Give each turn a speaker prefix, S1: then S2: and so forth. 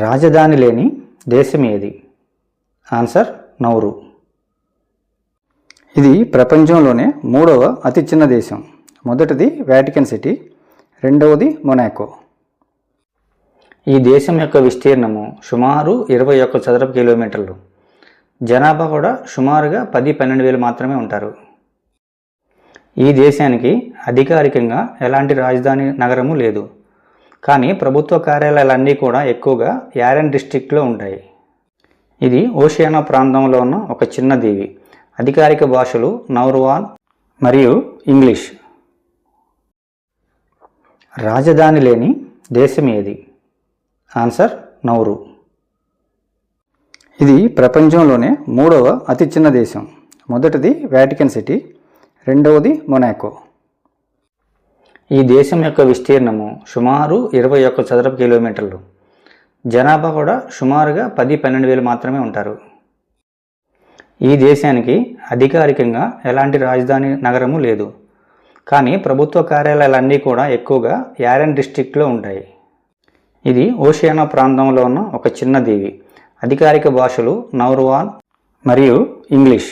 S1: రాజధాని లేని దేశం ఏది? Answer Nauru. ఇది ప్రపంచంలోనే 3వ అతి చిన్న దేశం. మొదటిది వాటికన్ సిటీ, రెండవది మొనాకో. ఈ దేశం యొక్క విస్తీర్ణము సుమారు 21 చదరపు కిలోమీటర్లు. జనాభా కూడా సుమారుగా 10-12 వేలు మాత్రమే ఉంటారు. ఈ దేశానికి అధికారికంగా ఎలాంటి రాజధాని నగరము లేదు, కానీ ప్రభుత్వ కార్యాలయాలన్నీ కూడా ఎక్కువగా యారెన్ డిస్ట్రిక్ట్లో ఉంటాయి. ఇది ఓషియానా ప్రాంతంలో ఉన్న ఒక చిన్న దీవి. అధికారిక భాషలు నౌరువాన్ మరియు ఇంగ్లీష్. రాజధాని లేని దేశం ఏది? Answer Nauru. ఇది ప్రపంచంలోనే 3వ అతి చిన్న దేశం. మొదటిది వాటికన్ సిటీ, రెండవది మొనాకో. ఈ దేశం యొక్క విస్తీర్ణము సుమారు 21 చదరపు కిలోమీటర్లు. జనాభా కూడా సుమారుగా 10-12 వేలు మాత్రమే ఉంటారు. ఈ దేశానికి అధికారికంగా ఎలాంటి రాజధాని నగరము లేదు, కానీ ప్రభుత్వ కార్యాలయాలన్నీ కూడా ఎక్కువగా యారెన్ డిస్ట్రిక్ట్లో ఉంటాయి. ఇది ఓషియానా ప్రాంతంలో ఉన్న ఒక చిన్న దీవి. అధికారిక భాషలు నౌరువాన్ మరియు ఇంగ్లీష్.